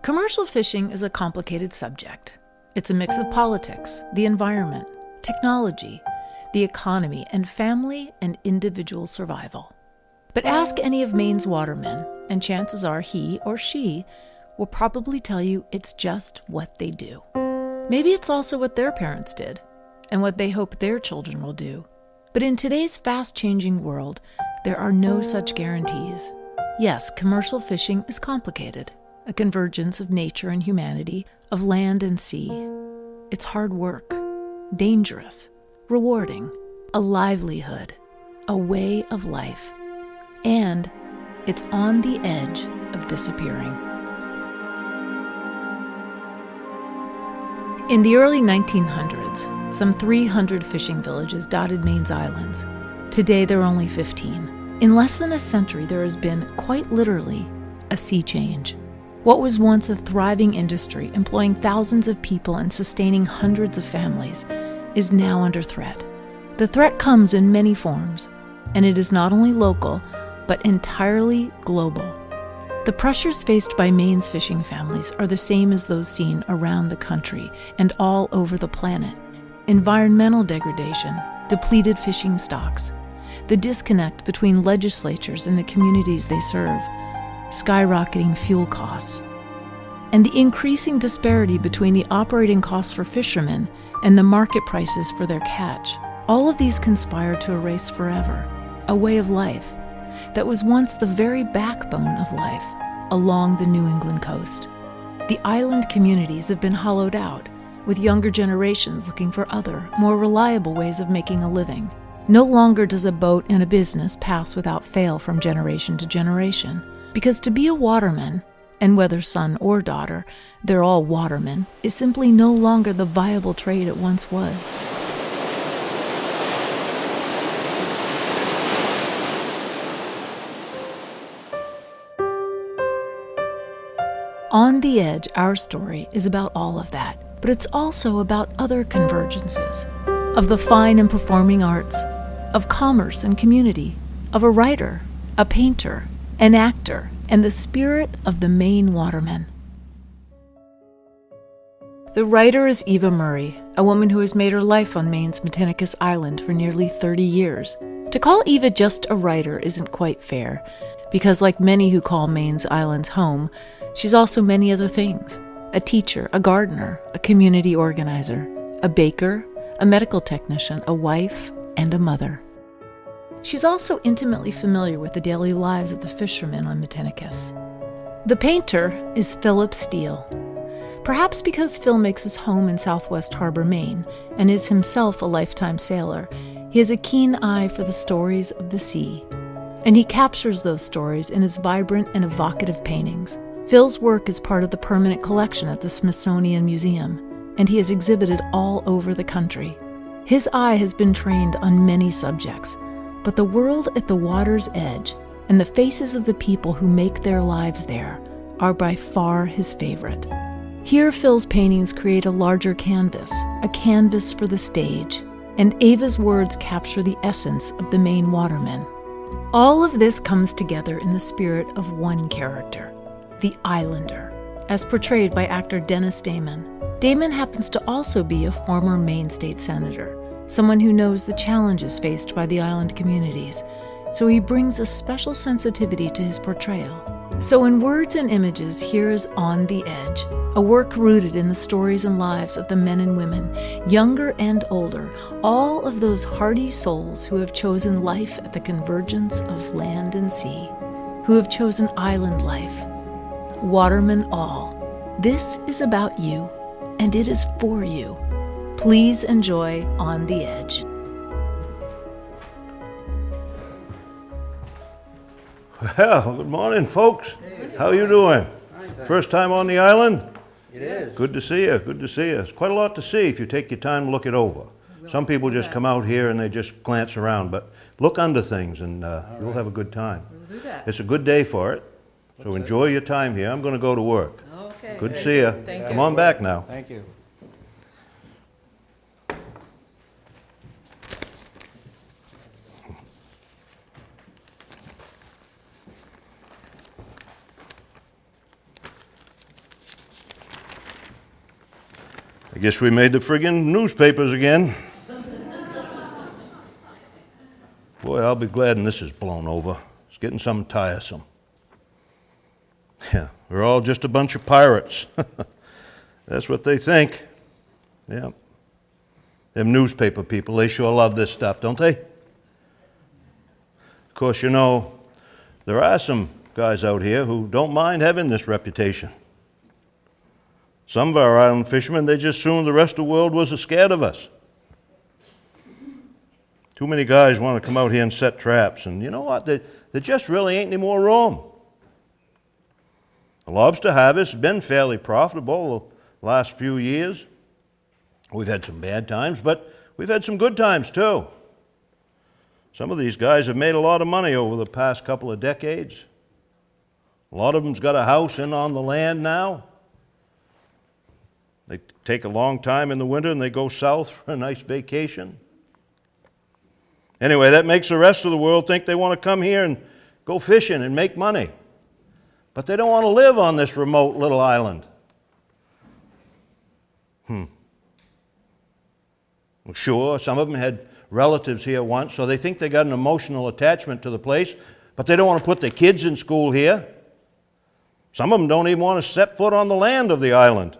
Commercial fishing is a complicated subject. It's a mix of politics, the environment, technology, the economy, and family and individual survival. But ask any of Maine's watermen, and chances are he or she will probably tell you it's just what they do. Maybe it's also what their parents did, and what they hope their children will do. But in today's fast-changing world, there are no such guarantees. Yes, commercial fishing is complicated, a convergence of nature and humanity, of land and sea. It's hard work, dangerous, rewarding, a livelihood, a way of life, and it's on the edge of disappearing. In the early 1900s, some 300 fishing villages dotted Maine's islands. Today, there are only 15. In less than a century, there has been, quite literally, a sea change. What was once a thriving industry, employing thousands of people and sustaining hundreds of families, is now under threat. The threat comes in many forms, and it is not only local, but entirely global. The pressures faced by Maine's fishing families are the same as those seen around the country and all over the planet. Environmental degradation, depleted fishing stocks, the disconnect between legislatures and the communities they serve, skyrocketing fuel costs, and the increasing disparity between the operating costs for fishermen and the market prices for their catch. All of these conspire to erase forever a way of life that was once the very backbone of life along the New England coast. The island communities have been hollowed out, with younger generations looking for other, more reliable ways of making a living. No longer does a boat and a business pass without fail from generation to generation, because to be a waterman, and whether son or daughter, they're all watermen, is simply no longer the viable trade it once was. On the Edge, our story is about all of that, but it's also about other convergences, of the fine and performing arts, of commerce and community, of a writer, a painter, an actor, and the spirit of the Maine watermen. The writer is Eva Murray, a woman who has made her life on Maine's Matinicus Island for nearly 30 years. To call Eva just a writer isn't quite fair, because like many who call Maine's islands home, she's also many other things: a teacher, a gardener, a community organizer, a baker, a medical technician, a wife, and a mother. She's also intimately familiar with the daily lives of the fishermen on Matinicus. The painter is Philip Steele. Perhaps because Phil makes his home in Southwest Harbor, Maine, and is himself a lifetime sailor, he has a keen eye for the stories of the sea. And he captures those stories in his vibrant and evocative paintings. Phil's work is part of the permanent collection at the Smithsonian Museum, and he has exhibited all over the country. His eye has been trained on many subjects, but the world at the water's edge and the faces of the people who make their lives there are by far his favorite. Here, Phil's paintings create a larger canvas, a canvas for the stage, and Ava's words capture the essence of the Maine watermen. All of this comes together in the spirit of one character, the Islander, as portrayed by actor Dennis Damon. Damon happens to also be a former Maine state senator, someone who knows the challenges faced by the island communities, so he brings a special sensitivity to his portrayal. So in words and images, here is On the Edge, a work rooted in the stories and lives of the men and women, younger and older, all of those hardy souls who have chosen life at the convergence of land and sea, who have chosen island life. Watermen all, this is about you, and it is for you. Please enjoy On the Edge. Well, good morning, folks. How you doing? First time on the island? It is. Good to see you, good to see you. It's quite a lot to see if you take your time to look it over. Some people just come out here and they just glance around, but look under things and you'll have a good time. We'll do that. It's a good day for it, so enjoy your time here. I'm going to go to work. Okay. Good to see you. Thank Come you. on back now. Thank you. guess we made the friggin' newspapers again. Boy, I'll be glad when this is blown over. It's getting something tiresome. Yeah, we're all just a bunch of pirates. That's what they think. Yeah. Them newspaper people, they sure love this stuff, don't they? Of course, you know, there are some guys out here who don't mind having this reputation. Some of our island fishermen, they just assumed the rest of the world was scared of us. Too many guys want to come out here and set traps, and you know what? There just really ain't any more room. The lobster harvest has been fairly profitable the last few years. We've had some bad times, but we've had some good times too. Some of these guys have made a lot of money over the past couple of decades. A lot of them's got a house in on the land now. They take a long time in the winter and they go south for a nice vacation. Anyway, that makes the rest of the world think they want to come here and go fishing and make money. But they don't want to live on this remote little island. Well, sure, some of them had relatives here once, so they think they got an emotional attachment to the place, but they don't want to put their kids in school here. Some of them don't even want to step foot on the land of the island.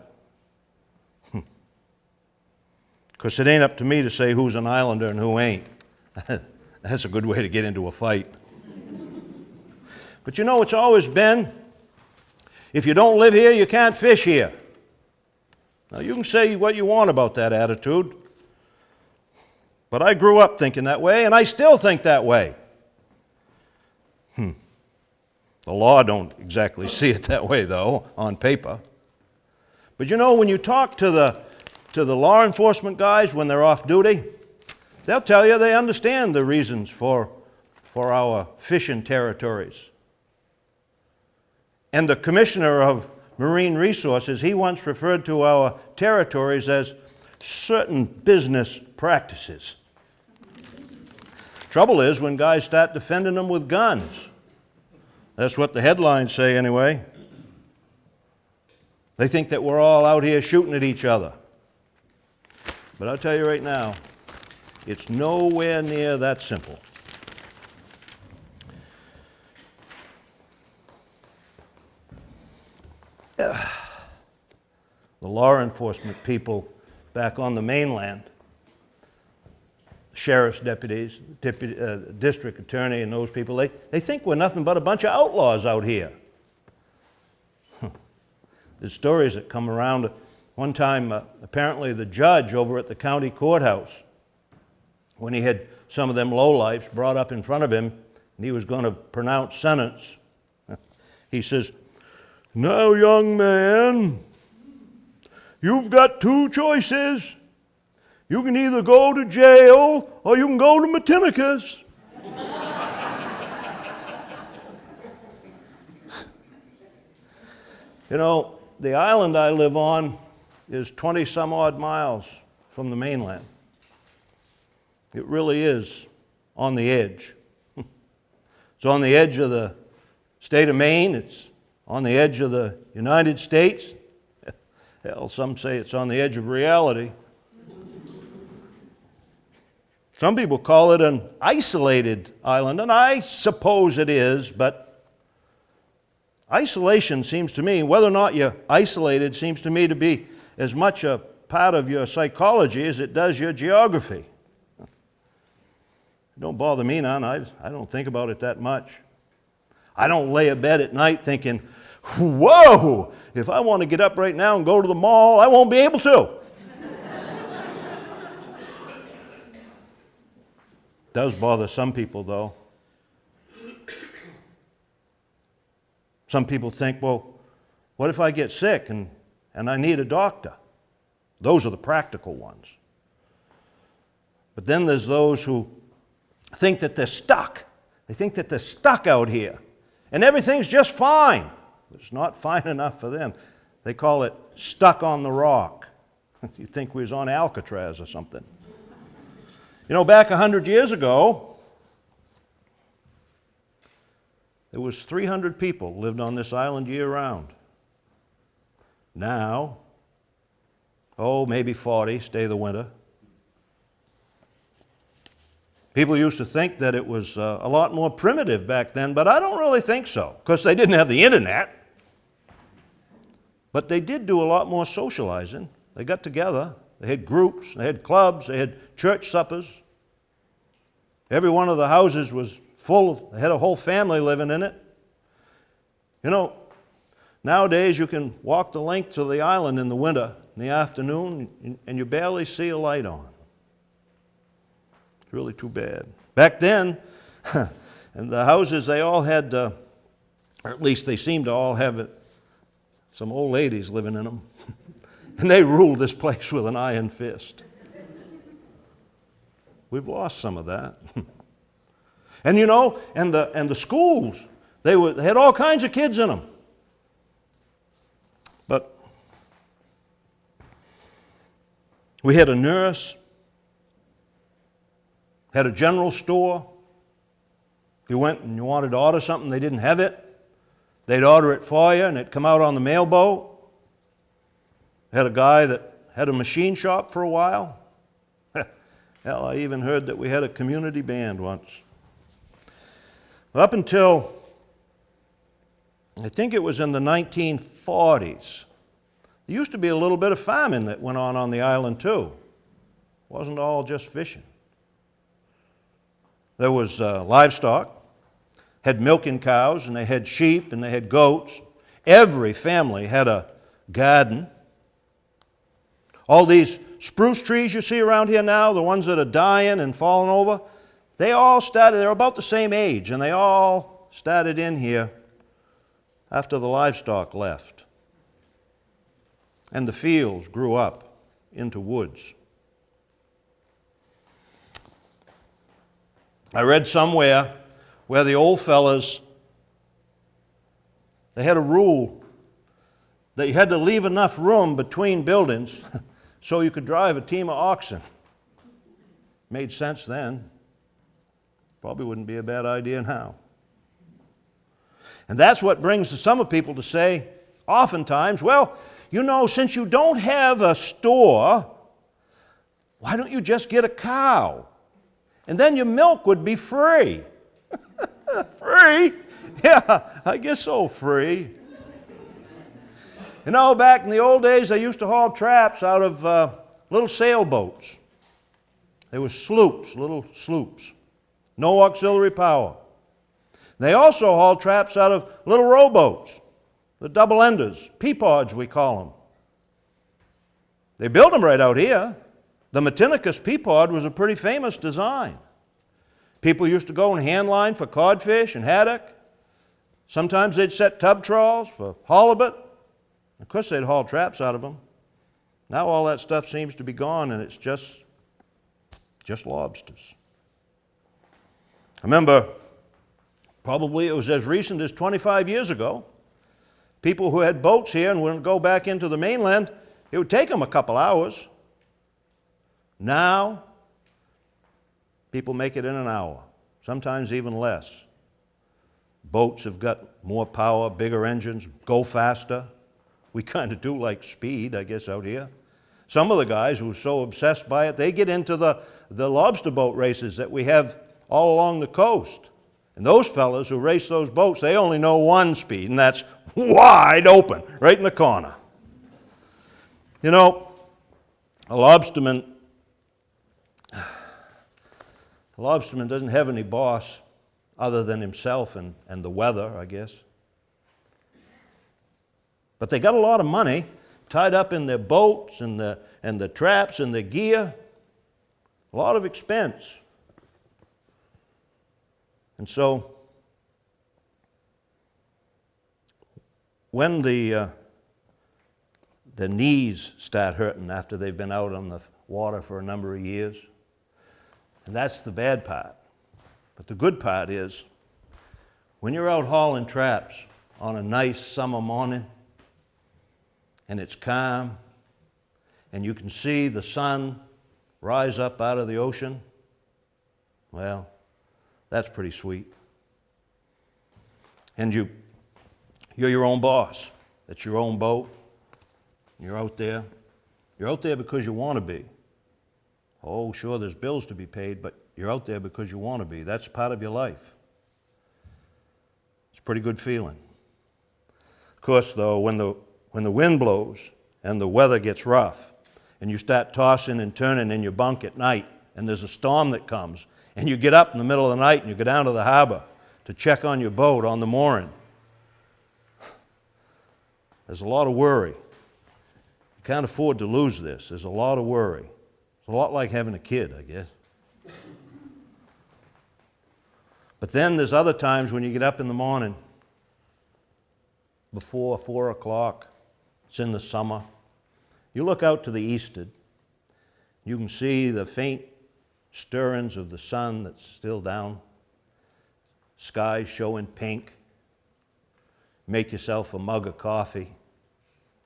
Because it ain't up to me to say who's an islander and who ain't. That's a good way to get into a fight. But you know, it's always been, if you don't live here, you can't fish here. Now, you can say what you want about that attitude, but I grew up thinking that way, and I still think that way. The law don't exactly see it that way, though, on paper. But you know, when you talk to the law enforcement guys when they're off duty, they'll tell you they understand the reasons for our fishing territories. And the Commissioner of Marine Resources, he once referred to our territories as certain business practices. Trouble is when guys start defending them with guns. That's what the headlines say anyway. They think that we're all out here shooting at each other. But I'll tell you right now, it's nowhere near that simple. The law enforcement people back on the mainland, sheriff's deputies, district attorney and those people, they think we're nothing but a bunch of outlaws out here. There's stories that come around. One time, apparently the judge over at the county courthouse, when he had some of them lowlifes brought up in front of him, and he was going to pronounce sentence, he says, "Now, young man, you've got two choices. You can either go to jail or you can go to Matinicus." You know, the island I live on is 20 some odd miles from the mainland. It really is on the edge. It's on the edge of the state of Maine. It's on the edge of the United States. Hell, some say it's on the edge of reality. Some people call it an isolated island, and I suppose it is, but isolation seems to me, whether or not you're isolated, seems to me to be as much a part of your psychology as it does your geography. It don't bother me none. I don't think about it that much. I don't lay abed at night thinking, whoa, if I want to get up right now and go to the mall, I won't be able to. Does bother some people, though. Some people think, well, what if I get sick and I need a doctor? Those are the practical ones. But then there's those who think that they're stuck. They think that they're stuck out here. And everything's just fine. But it's not fine enough for them. They call it stuck on the rock. You'd think we was on Alcatraz or something. You know, back 100 years ago, there was 300 people lived on this island year-round. Now, Oh, maybe 40, stay the winter. People used to think that it was a lot more primitive back then, but I don't really think so, because they didn't have the internet. But they did do a lot more socializing. They got together. They had groups. They had clubs. They had church suppers. Every one of the houses was full. They had a whole family living in it. You know, nowadays you can walk the length of the island in the winter, in the afternoon, and you barely see a light on. It's really too bad. Back then, and the houses, they all had, or at least they seemed to all have it, some old ladies living in them. And they ruled this place with an iron fist. We've lost some of that. And you know, and the schools, they had all kinds of kids in them. But we had a nurse, had a general store. If you went and you wanted to order something, they didn't have it. They'd order it for you, and it'd come out on the mailboat. Had a guy that had a machine shop for a while. Hell, I even heard that we had a community band once. Up until, I think it was in the 1940s, there used to be a little bit of farming that went on the island too. It wasn't all just fishing. There was livestock, had milking cows, and they had sheep, and they had goats. Every family had a garden. All these spruce trees you see around here now, the ones that are dying and falling over, they're about the same age, and they all started in here after the livestock left. And the fields grew up into woods. I read somewhere where the old fellas, they had a rule that you had to leave enough room between buildings so you could drive a team of oxen. Made sense then. Probably wouldn't be a bad idea now. And that's what brings some people to say, oftentimes, well, you know, since you don't have a store, why don't you just get a cow? And then your milk would be free. Free? Yeah, I guess so, free. You know, back in the old days, they used to haul traps out of little sailboats. They were sloops, little sloops. No auxiliary power. They also hauled traps out of little rowboats, the double-enders, peapods we call them. They built them right out here. The Matinicus peapod was a pretty famous design. People used to go and hand line for codfish and haddock. Sometimes they'd set tub trawls for halibut. Of course, they'd haul traps out of them. Now all that stuff seems to be gone, and it's just lobsters. I remember, probably it was as recent as 25 years ago, people who had boats here and would go back into the mainland, it would take them a couple hours. Now, people make it in an hour, sometimes even less. Boats have got more power, bigger engines, go faster. We kind of do like speed, I guess, out here. Some of the guys who are so obsessed by it, they get into the lobster boat races that we have all along the coast. And those fellas who race those boats, they only know one speed, and that's wide open, right in the corner. You know, a lobsterman doesn't have any boss other than himself and the weather, I guess. But they got a lot of money tied up in their boats and the traps and their gear. A lot of expense. And so, when the knees start hurting after they've been out on the water for a number of years, and that's the bad part. But the good part is, when you're out hauling traps on a nice summer morning, and it's calm, and you can see the sun rise up out of the ocean, well, that's pretty sweet. And you're your own boss. It's your own boat. You're out there. You're out there because you want to be. Oh, sure, there's bills to be paid, but you're out there because you want to be. That's part of your life. It's a pretty good feeling. Of course, though, when the wind blows and the weather gets rough, and you start tossing and turning in your bunk at night, and there's a storm that comes, and you get up in the middle of the night and you go down to the harbor to check on your boat on the mooring, there's a lot of worry. You can't afford to lose this. There's a lot of worry. It's a lot like having a kid, I guess. But then there's other times when you get up in the morning before 4 o'clock, it's in the summer, you look out to the eastward, you can see the faint stirrings of the sun that's still down, skies showing pink. Make yourself a mug of coffee,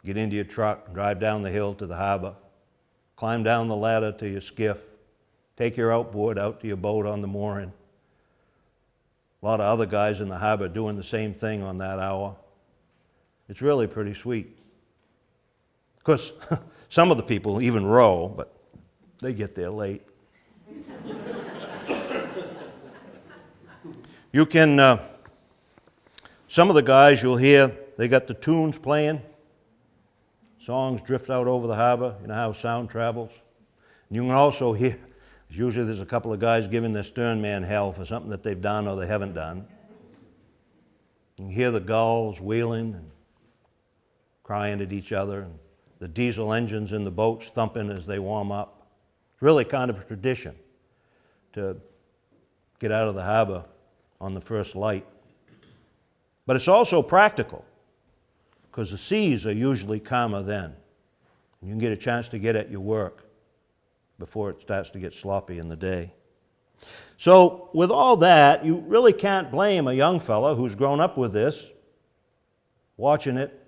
get into your truck, drive down the hill to the harbor, climb down the ladder to your skiff, take your outboard out to your boat on the mooring. A lot of other guys in the harbor doing the same thing on that hour. It's really pretty sweet. Of course, some of the people even row, but they get there late. You can, some of the guys you'll hear, they got the tunes playing. Songs drift out over the harbor, you know how sound travels. And you can also hear, usually there's a couple of guys giving their stern man hell for something that they've done or they haven't done. You can hear the gulls wheeling and crying at each other, and the diesel engines in the boats thumping as they warm up. It's really kind of a tradition to get out of the harbor on the first light. But it's also practical, because the seas are usually calmer then. You can get a chance to get at your work before it starts to get sloppy in the day. So with all that, you really can't blame a young fellow who's grown up with this, watching it,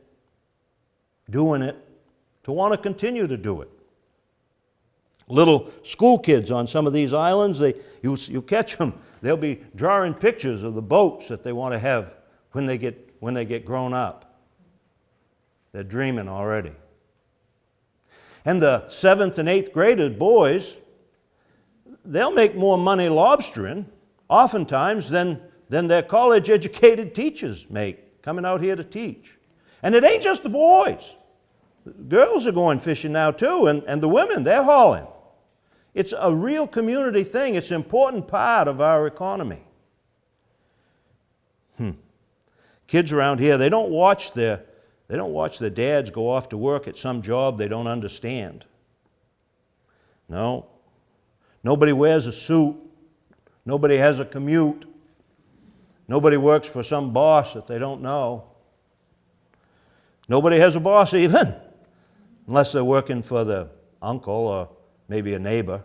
doing it, to want to continue to do it. Little school kids on some of these islands, you catch them, they'll be drawing pictures of the boats that they want to have when they get grown up. They're dreaming already. And the 7th and 8th graded boys, they'll make more money lobstering, oftentimes, than their college-educated teachers make, coming out here to teach. And it ain't just the boys. The girls are going fishing now too, and the women, they're hauling. It's a real community thing. It's an important part of our economy. Kids around here, they don't watch their dads go off to work at some job they don't understand. No. Nobody wears a suit. Nobody has a commute. Nobody works for some boss that they don't know. Nobody has a boss even, unless they're working for the uncle or maybe a neighbor.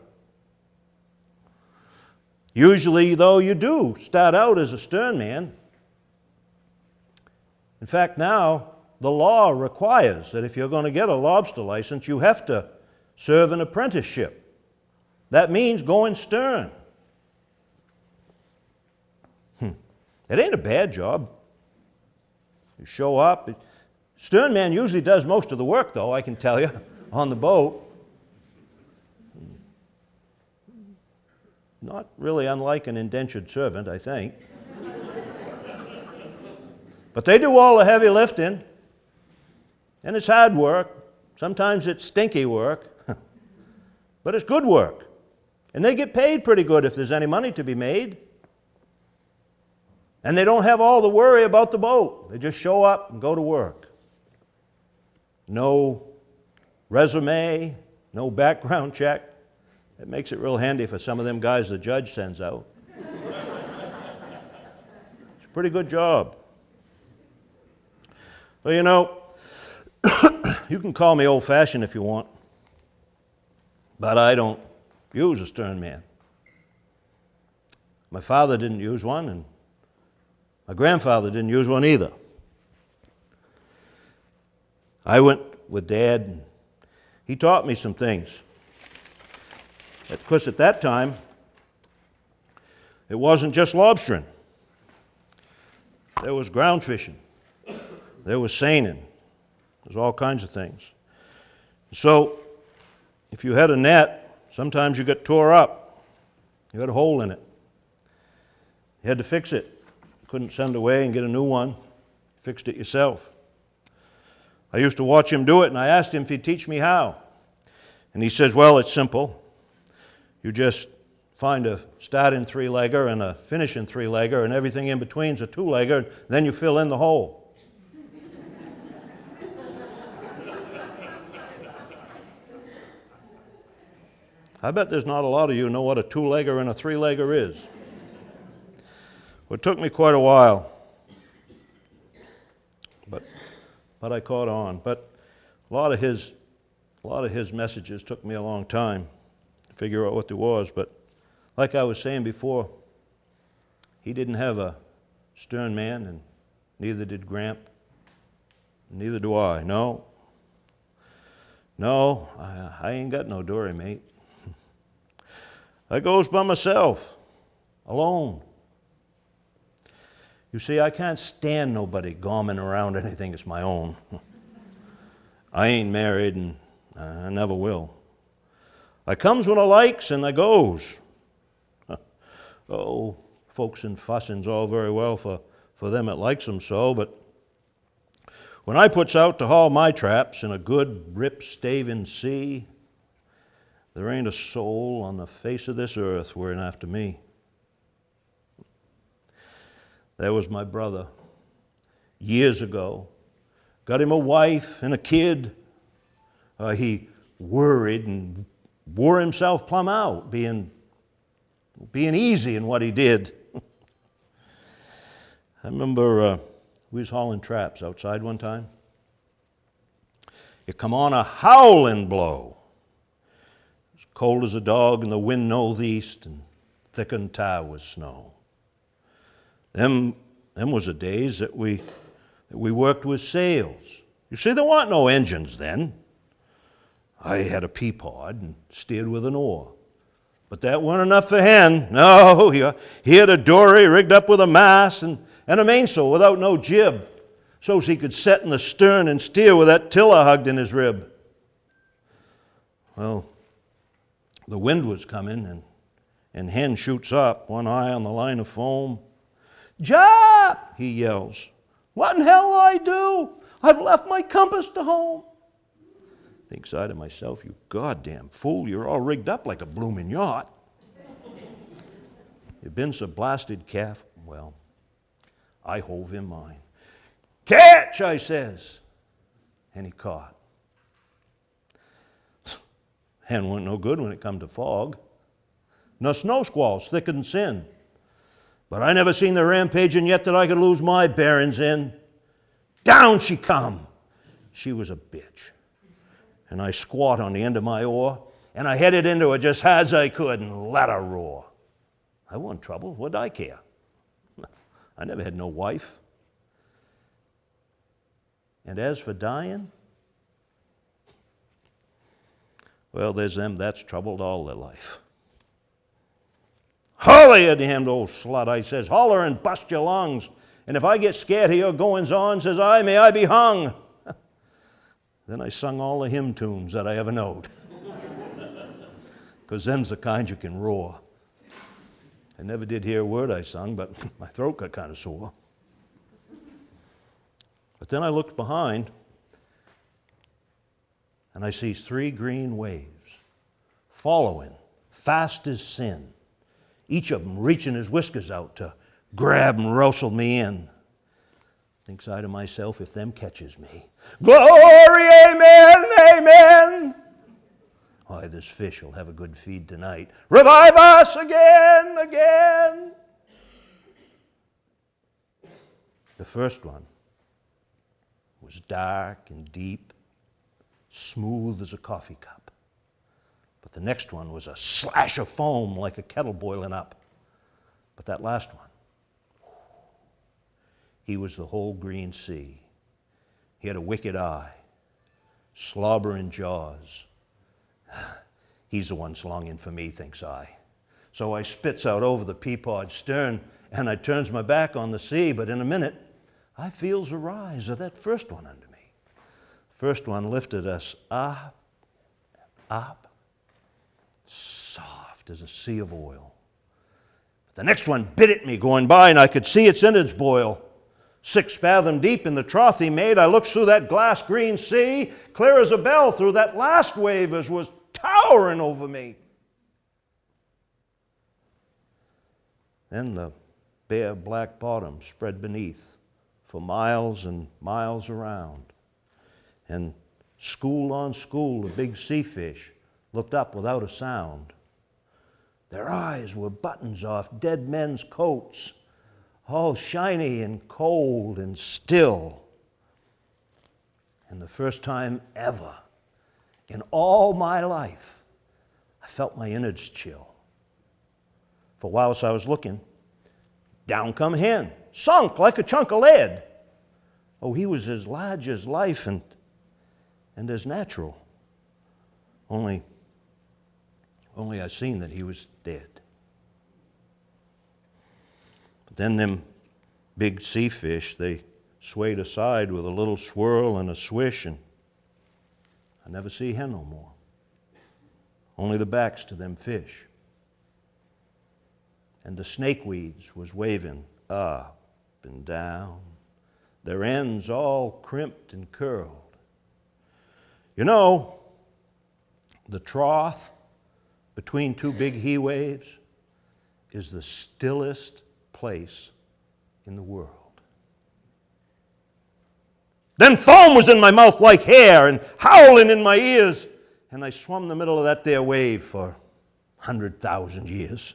Usually, though, you do start out as a stern man. In fact, now, the law requires that if you're going to get a lobster license, you have to serve an apprenticeship. That means going stern. It ain't a bad job. You show up. Stern man usually does most of the work, though, I can tell you, on the boat. Not really unlike an indentured servant, I think. But they do all the heavy lifting. And it's hard work. Sometimes it's stinky work. But it's good work. And they get paid pretty good if there's any money to be made. And they don't have all the worry about the boat. They just show up and go to work. No resume, no background check. It makes it real handy for some of them guys the judge sends out. It's a pretty good job. Well, you know, you can call me old-fashioned if you want, but I don't use a stern man. My father didn't use one, and my grandfather didn't use one either. I went with Dad, and he taught me some things. Of course, at that time, it wasn't just lobstering. There was ground fishing. There was seining. There's all kinds of things. So If you had a net, sometimes you got tore up. You had a hole in it. You had to fix it. Couldn't send away and get a new one. Fixed it yourself. I used to watch him do it, and I asked him if he'd teach me how. And he says, well, it's simple. You just find a starting three-legger and a finishing three-legger, and everything in between's a two-legger, and then you fill in the hole. I bet there's not a lot of you know what a two-legger and a three-legger is. Well, it took me quite a while, but I caught on. But a lot of his messages took me a long time to figure out what there was. But like I was saying before, he didn't have a stern man, and neither did Gramp. Neither do I. No, I ain't got no dory mate. I goes by myself, alone. You see, I can't stand nobody gomming around anything that's my own. I ain't married, and I never will. I comes when I likes, and I goes. Oh, folks and fussing's all very well for them that likes them so, but when I puts out to haul my traps in a good rip-staving sea, there ain't a soul on the face of this earth worrying after me. There was my brother, years ago. Got him a wife and a kid. He worried and wore himself plumb out, being easy in what he did. I remember we was hauling traps outside one time. It come on a howling blow. As cold as a dog, and the wind northeast, and thick and tie with snow. Them was the days that we worked with sails. You see, there weren't no engines then. I had a pea-pod and steered with an oar. But that wasn't enough for Hen. No, he had a dory rigged up with a mast and a mainsail without no jib, so's he could set in the stern and steer with that tiller hugged in his rib. Well, the wind was coming, and Hen shoots up, one eye on the line of foam. "Jap!" he yells. "What in hell will I do? I've left my compass to home." Thinks I to myself, you goddamn fool, you're all rigged up like a bloomin' yacht. You've been so blasted calf. Well, I hove him mine. "Catch!" I says. And he caught. Hen wasn't no good when it come to fog. No snow squalls thicker than sin. But I never seen the rampaging yet that I could lose my bearings in. Down she come. She was a bitch. And I squat on the end of my oar, and I headed into her just as I could and let her roar. I wasn't trouble. What'd I care? I never had no wife. And as for dying, well, there's them that's troubled all their life. "Holler, you damned old slut," I says. "Holler and bust your lungs. And if I get scared of your goings-on," says I, "may I be hung." Then I sung all the hymn tunes that I ever knowed. Because them's the kind you can roar. I never did hear a word I sung, but my throat got kind of sore. But then I looked behind, and I sees 3 green waves following fast as sin, each of them reaching his whiskers out to grab and wrestle me in. Thinks I to myself, if them catches me, glory, amen, amen. Why, this fish will have a good feed tonight. Revive us again, again. The first one was dark and deep, smooth as a coffee cup. But the next one was a slash of foam like a kettle boiling up. But that last one, he was the whole green sea. He had a wicked eye, slobbering jaws. He's the one longing for me, thinks I. So I spits out over the pea-pod stern, and I turns my back on the sea, but in a minute, I feels a rise of that first one under me. First one lifted us up, up, soft as a sea of oil. The next one bit at me going by, and I could see its innards boil. 6 fathom deep in the trough he made, I looked through that glass green sea, clear as a bell through that last wave as was towering over me. Then the bare black bottom spread beneath for miles and miles around. And school on school, the big sea fish looked up without a sound. Their eyes were buttons off dead men's coats, all shiny and cold and still. And the first time ever in all my life, I felt my innards chill. For whilst I was looking, down come hen, sunk like a chunk of lead. Oh, he was as large as life and as natural. Only I seen that he was dead. But then them big sea fish, they swayed aside with a little swirl and a swish, and I never see hen no more. Only the backs to them fish. And the snakeweeds was waving up and down, their ends all crimped and curled. You know, the trough between 2 big he waves is the stillest place in the world. Then foam was in my mouth like hair and howling in my ears, and I swum the middle of that there wave for 100,000 years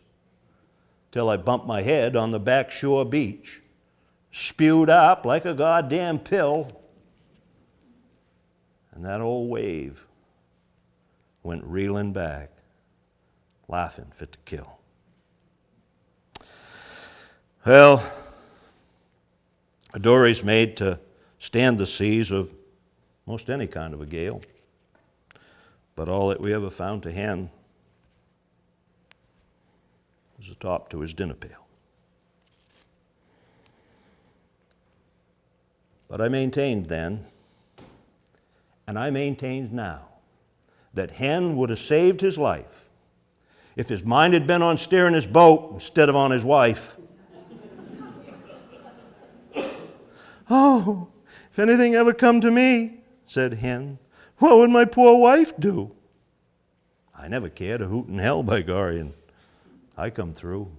till I bumped my head on the back shore beach, spewed up like a goddamn pill, and that old wave went reeling back, laughing fit to kill. Well, a dory's made to stand the seas of most any kind of a gale, but all that we ever found to hen was the top to his dinner pail. But I maintained then, and I maintained now, that hen would have saved his life if his mind had been on steering his boat instead of on his wife. Oh, if anything ever come to me, said hen, what would my poor wife do? I never cared a hoot in hell, by gory, and I come through.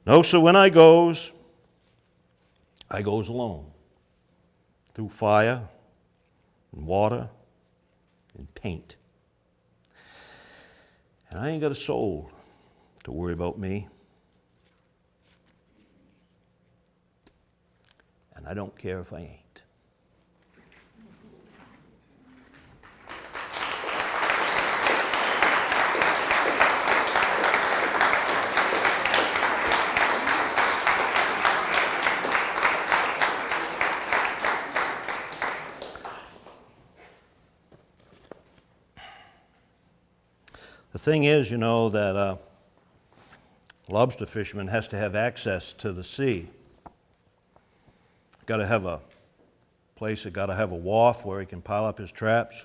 No, so when I goes alone, through fire and water and paint. And I ain't got a soul to worry about me. And I don't care if I ain't. The thing is, you know, that a lobster fisherman has to have access to the sea. Got to have a place, got to have a wharf where he can pile up his traps.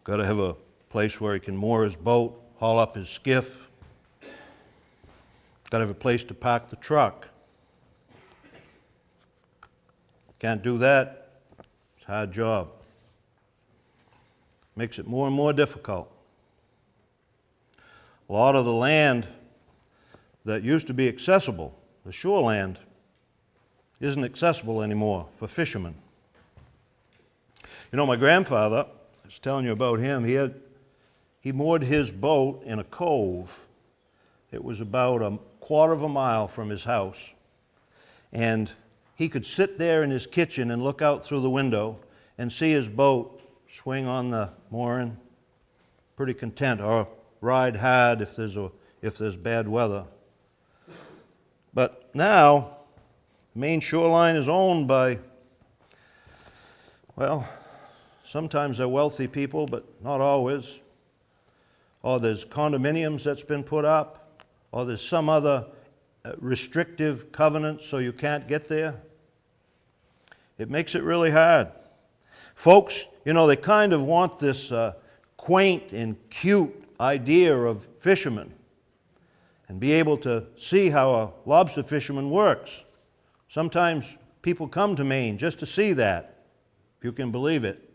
Got to have a place where he can moor his boat, haul up his skiff. Got to have a place to park the truck. Can't do that. It's a hard job. Makes it more and more difficult. A lot of the land that used to be accessible, the shoreland, isn't accessible anymore for fishermen. You know, my grandfather, I was telling you about him, he moored his boat in a cove. It was about a quarter of a mile from his house. And he could sit there in his kitchen and look out through the window and see his boat swing on the mooring, pretty content, or ride hard if there's bad weather. But now, the Maine shoreline is owned by, well, sometimes they're wealthy people, but not always. Or there's condominiums that's been put up, or there's some other restrictive covenant so you can't get there. It makes it really hard. Folks, you know, they kind of want this quaint and cute idea of fishermen and be able to see how a lobster fisherman works. Sometimes people come to Maine just to see that, if you can believe it.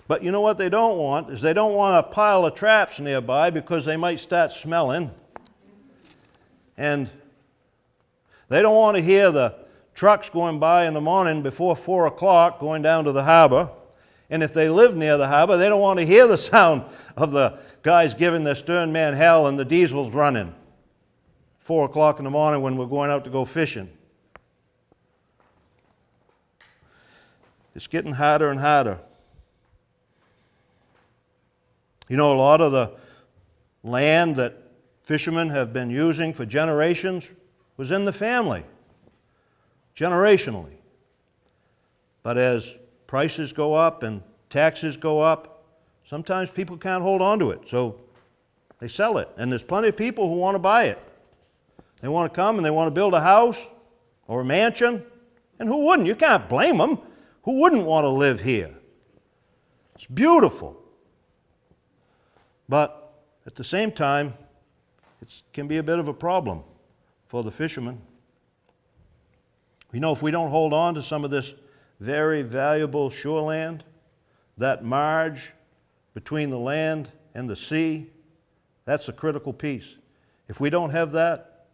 But you know what they don't want is they don't want a pile of traps nearby because they might start smelling. And they don't want to hear the trucks going by in the morning before 4 o'clock going down to the harbor. And if they live near the harbor, they don't want to hear the sound of the guys giving their stern man hell and the diesels running 4 o'clock in the morning when we're going out to go fishing. It's getting harder and harder. You know, a lot of the land that fishermen have been using for generations was in the family, generationally. But as prices go up and taxes go up, sometimes people can't hold on to it, so they sell it. And there's plenty of people who want to buy it. They want to come and they want to build a house or a mansion, and who wouldn't? You can't blame them. Who wouldn't want to live here? It's beautiful. But at the same time, it can be a bit of a problem for the fishermen. You know, if we don't hold on to some of this very valuable shoreland, that marge between the land and the sea, that's a critical piece. If we don't have that,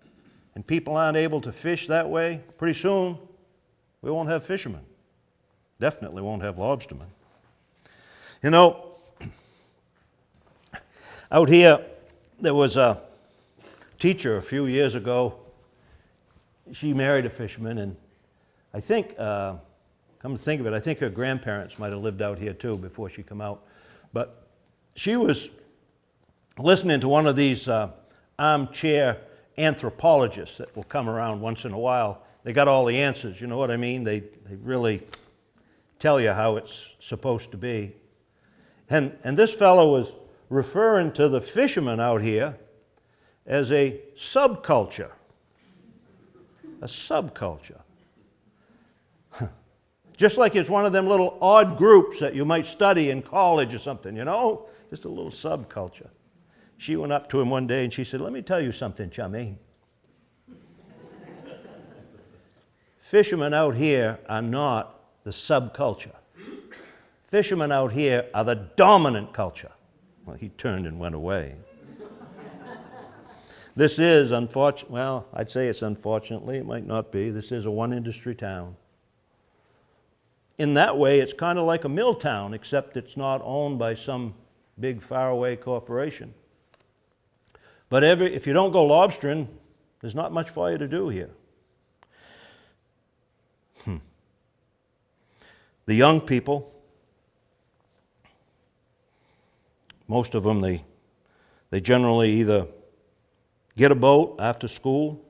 and people aren't able to fish that way, pretty soon we won't have fishermen. Definitely won't have lobstermen. You know, out here, there was a teacher a few years ago. She married a fisherman, and I think, come to think of it, I think her grandparents might have lived out here too before she came out. But she was listening to one of these armchair anthropologists that will come around once in a while. They got all the answers, you know what I mean? They really tell you how it's supposed to be. And this fellow was referring to the fishermen out here as a subculture. A subculture. Just like it's one of them little odd groups that you might study in college or something, you know? Just a little subculture. She went up to him one day and she said, "Let me tell you something, chummy. Fishermen out here are not the subculture. Fishermen out here are the dominant culture." Well, he turned and went away. This is, well, I'd say it's unfortunately, it might not be, this is a one-industry town. In that way, it's kind of like a mill town, except it's not owned by some big faraway corporation. But if you don't go lobstering, there's not much for you to do here. The young people, most of them, they generally either get a boat after school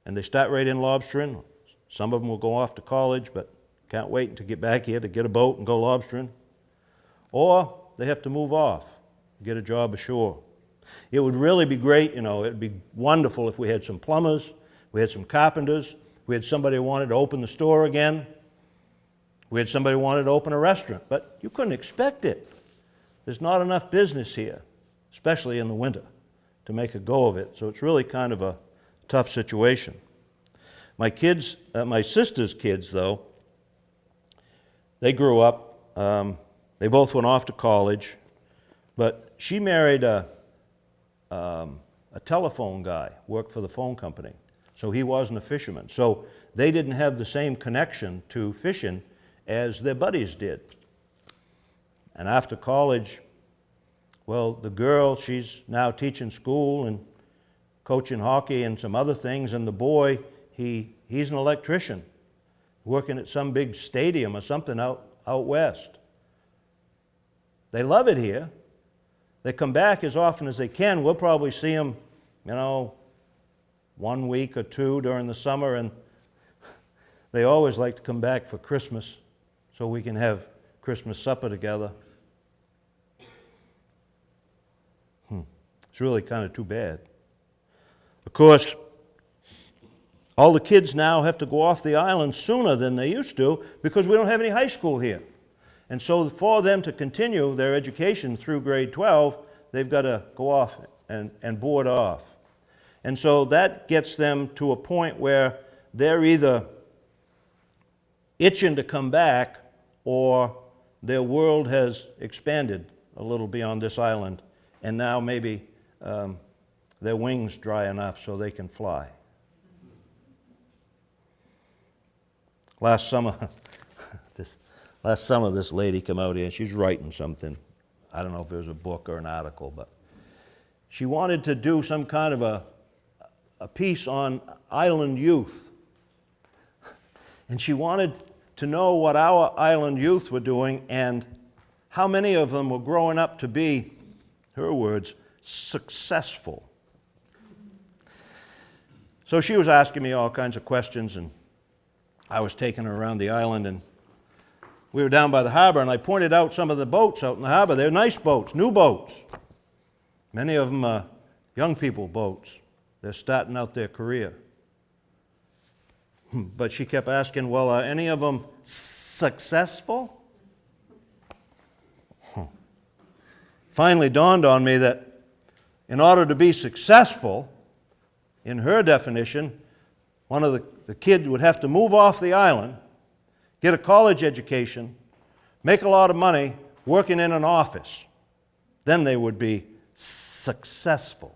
and they start right in lobstering. Some of them will go off to college, but can't wait to get back here to get a boat and go lobstering. Or they have to move off, get a job ashore. It would really be great, you know, it'd be wonderful if we had some plumbers, we had some carpenters, we had somebody who wanted to open the store again, we had somebody who wanted to open a restaurant, but you couldn't expect it. There's not enough business here, especially in the winter, to make a go of it. So it's really kind of a tough situation. My kids, my sister's kids, though, they grew up. They both went off to college, but she married a telephone guy, worked for the phone company. So he wasn't a fisherman. So they didn't have the same connection to fishing as their buddies did. And after college, well, the girl, she's now teaching school and coaching hockey and some other things, and the boy, he's an electrician working at some big stadium or something out west. They love it here. They come back as often as they can. We'll probably see them, you know, 1 week or two during the summer, and they always like to come back for Christmas so we can have Christmas supper together. It's really kind of too bad. Of course, all the kids now have to go off the island sooner than they used to because we don't have any high school here. And so for them to continue their education through grade 12, they've got to go off and board off. And so that gets them to a point where they're either itching to come back or their world has expanded a little beyond this island, and now maybe their wings dry enough so they can fly. Last summer, this lady came out here, and she's writing something. I don't know if it was a book or an article, but she wanted to do some kind of a piece on island youth. And she wanted to know what our island youth were doing and how many of them were growing up to be, her words, successful. So she was asking me all kinds of questions, and I was taking her around the island, and we were down by the harbor, and I pointed out some of the boats out in the harbor. They're nice boats, new boats. Many of them are young people boats. They're starting out their career. But she kept asking, well, are any of them successful? Finally dawned on me that in order to be successful, in her definition, one of the kids would have to move off the island, get a college education, make a lot of money working in an office. Then they would be successful.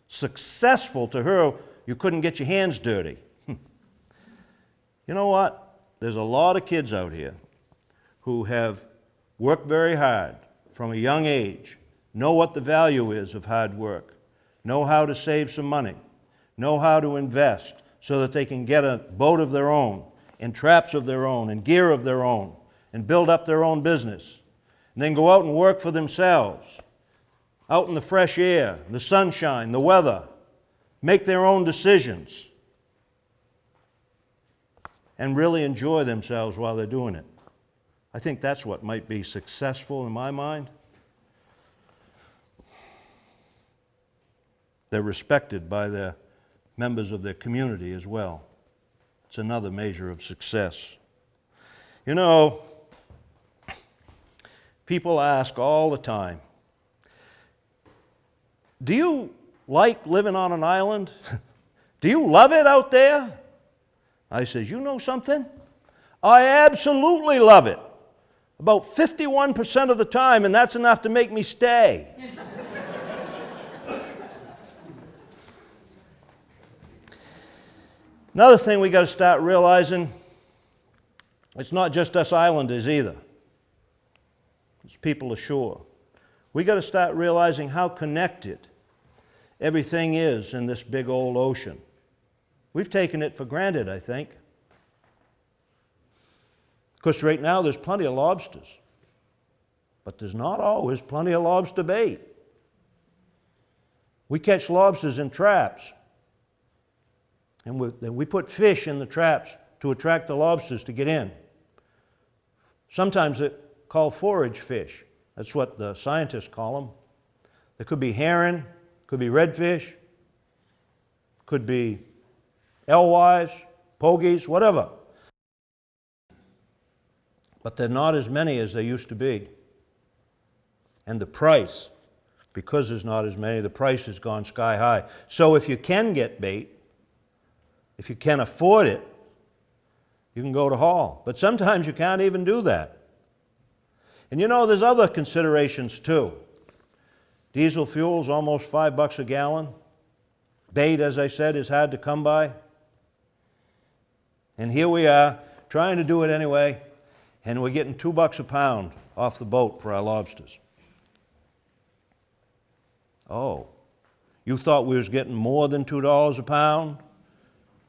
Successful to her, you couldn't get your hands dirty. You know what? There's a lot of kids out here who have worked very hard from a young age, know what the value is of hard work, know how to save some money, know how to invest so that they can get a boat of their own, and traps of their own, and gear of their own, and build up their own business, and then go out and work for themselves, out in the fresh air, the sunshine, the weather, make their own decisions, and really enjoy themselves while they're doing it. I think that's what might be successful in my mind. They're respected by the members of their community as well. It's another measure of success. You know, people ask all the time, do you like living on an island? Do you love it out there? I says, you know something? I absolutely love it. About 51% of the time, and that's enough to make me stay. Another thing we got to start realizing, it's not just us islanders either. It's people ashore. We got to start realizing how connected everything is in this big old ocean. We've taken it for granted, I think. Because right now there's plenty of lobsters, but there's not always plenty of lobster bait. We catch lobsters in traps, and we put fish in the traps to attract the lobsters to get in. Sometimes they're called forage fish. That's what the scientists call them. There could be herring, could be redfish, could be alewives, pogies, whatever. But they're not as many as they used to be. And the price, because there's not as many, the price has gone sky high. So if you can get bait, if you can afford it, you can go to haul. But sometimes you can't even do that. And you know, there's other considerations too. Diesel fuel's almost $5 a gallon. Bait, as I said, is hard to come by. And here we are, trying to do it anyway, and we're getting $2 a pound off the boat for our lobsters. Oh, you thought we was getting more than $2 a pound?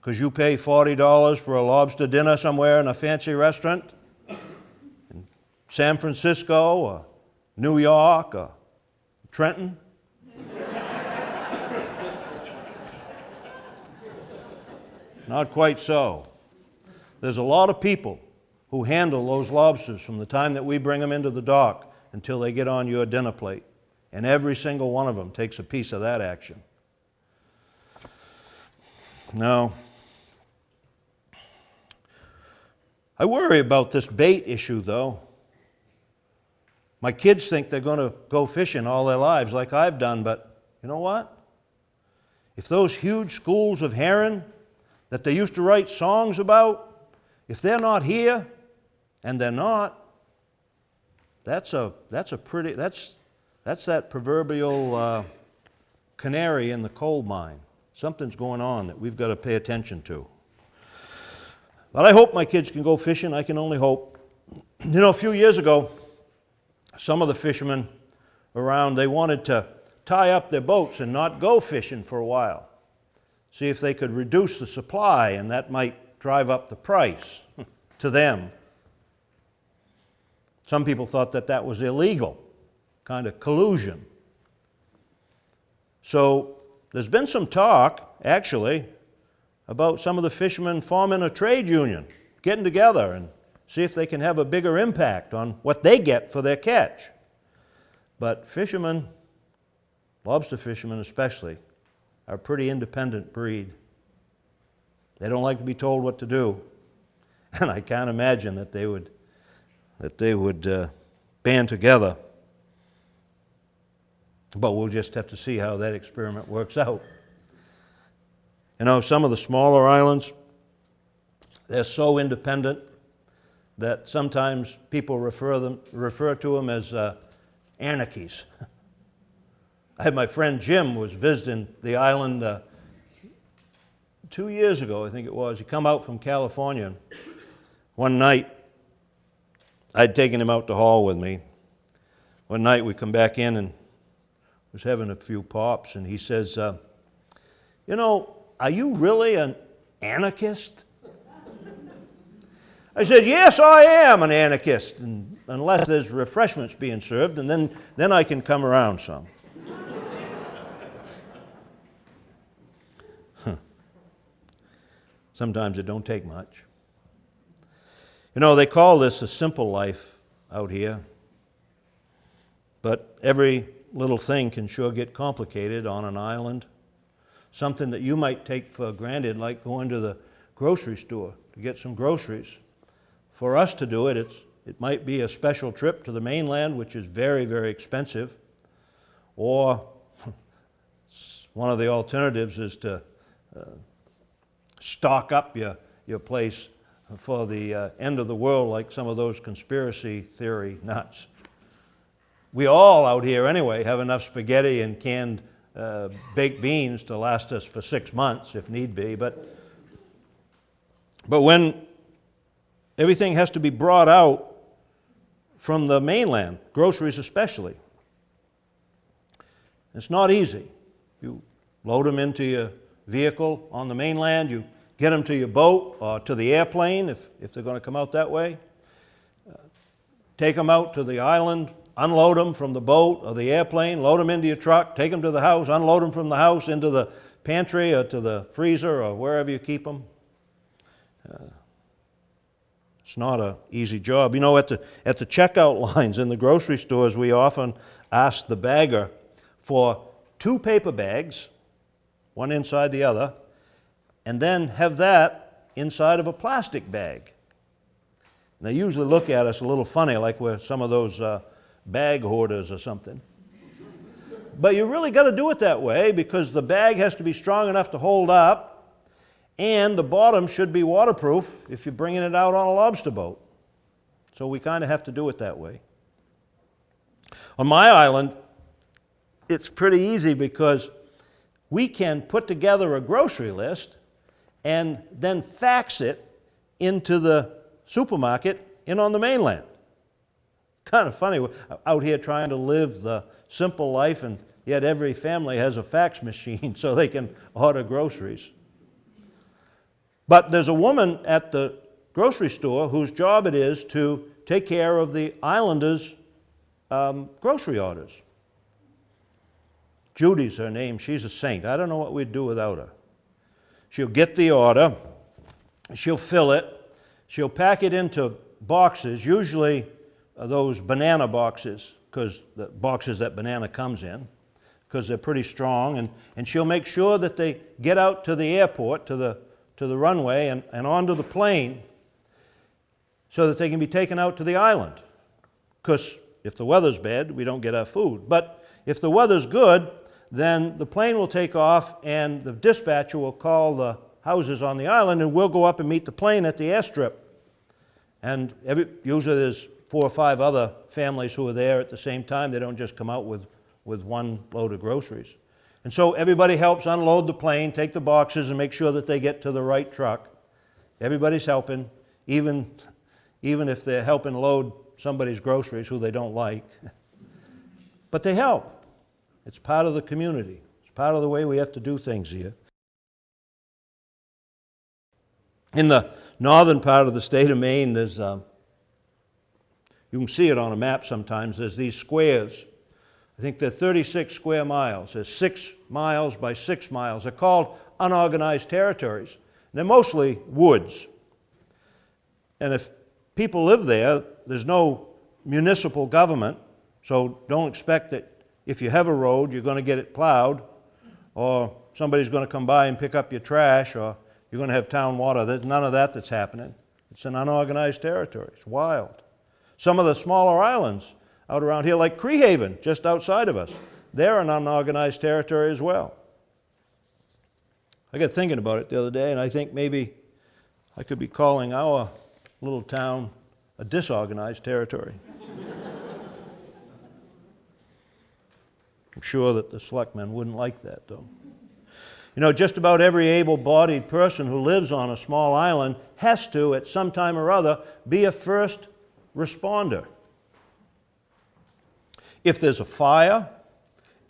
Because you pay $40 for a lobster dinner somewhere in a fancy restaurant? In San Francisco or New York or Trenton? Not quite so. There's a lot of people who handle those lobsters from the time that we bring them into the dock until they get on your dinner plate. And every single one of them takes a piece of that action. Now, I worry about this bait issue, though. My kids think they're going to go fishing all their lives like I've done, but you know what? If those huge schools of herring that they used to write songs about, if they're not here, and they're not, that's that proverbial canary in the coal mine. Something's going on that we've got to pay attention to. But I hope my kids can go fishing. I can only hope. You know, a few years ago, some of the fishermen around, they wanted to tie up their boats and not go fishing for a while. See if they could reduce the supply, and that might drive up the price to them. Some people thought that that was illegal, kind of collusion. So there's been some talk, actually, about some of the fishermen forming a trade union, getting together and see if they can have a bigger impact on what they get for their catch. But fishermen, lobster fishermen especially, are a pretty independent breed. They don't like to be told what to do, and I can't imagine that they would band together. But we'll just have to see how that experiment works out. You know, some of the smaller islands, they're so independent that sometimes people refer to them as anarchies. I had my friend Jim was visiting the island 2 years ago, I think it was. He come out from California. One night, I'd taken him out to haul with me. One night we come back in and was having a few pops, and he says, you know, are you really an anarchist? I said, yes, I am an anarchist, unless there's refreshments being served, and then I can come around some. Sometimes it don't take much. You know, they call this a simple life out here, but every little thing can sure get complicated on an island. Something that you might take for granted, like going to the grocery store to get some groceries. For us to do it, it might be a special trip to the mainland, which is very, very expensive. Or one of the alternatives is to stock up your place for the end of the world, like some of those conspiracy theory nuts. We all out here anyway have enough spaghetti and canned baked beans to last us for 6 months if need be. But when everything has to be brought out from the mainland, groceries especially, it's not easy. You load them into your vehicle on the mainland, you get them to your boat or to the airplane if they're going to come out that way. Take them out to the island, unload them from the boat or the airplane, load them into your truck, take them to the house, unload them from the house into the pantry or to the freezer or wherever you keep them. It's not an easy job. You know, at the checkout lines in the grocery stores, we often ask the bagger for 2 paper bags, one inside the other, and then have that inside of a plastic bag. And they usually look at us a little funny, like we're some of those bag hoarders or something. But you really got to do it that way because the bag has to be strong enough to hold up, and the bottom should be waterproof if you're bringing it out on a lobster boat. So we kind of have to do it that way. On my island, it's pretty easy because we can put together a grocery list and then fax it into the supermarket in on the mainland. Kind of funny, we're out here trying to live the simple life, and yet every family has a fax machine so they can order groceries. But there's a woman at the grocery store whose job it is to take care of the islanders' grocery orders. Judy's her name. She's a saint. I don't know what we'd do without her. She'll get the order, she'll fill it, she'll pack it into boxes, usually those banana boxes, because the boxes that banana comes in, because they're pretty strong, and she'll make sure that they get out to the airport, to the runway and onto the plane. so that they can be taken out to the island. Because if the weather's bad, we don't get our food. But if the weather's good, then the plane will take off and the dispatcher will call the houses on the island and we'll go up and meet the plane at the airstrip. And usually there's 4 or 5 other families who are there at the same time. They don't just come out with one load of groceries. And so everybody helps unload the plane, take the boxes, and make sure that they get to the right truck. Everybody's helping, even if they're helping load somebody's groceries who they don't like. But they help. It's part of the community. It's part of the way we have to do things here. In the northern part of the state of Maine, there's, you can see it on a map sometimes, there's these squares. I think they're 36 square miles. There's 6 miles by 6 miles. They're called unorganized territories. They're mostly woods. And if people live there, there's no municipal government, so don't expect that if you have a road, you're going to get it plowed, or somebody's going to come by and pick up your trash, or you're going to have town water. There's none of that that's happening. It's an unorganized territory. It's wild. Some of the smaller islands out around here, like Creehaven, just outside of us, they're an unorganized territory as well. I got thinking about it the other day, and I think maybe I could be calling our little town a disorganized territory. I'm sure that the selectmen wouldn't like that, though. You know, just about every able-bodied person who lives on a small island has to, at some time or other, be a first responder. If there's a fire,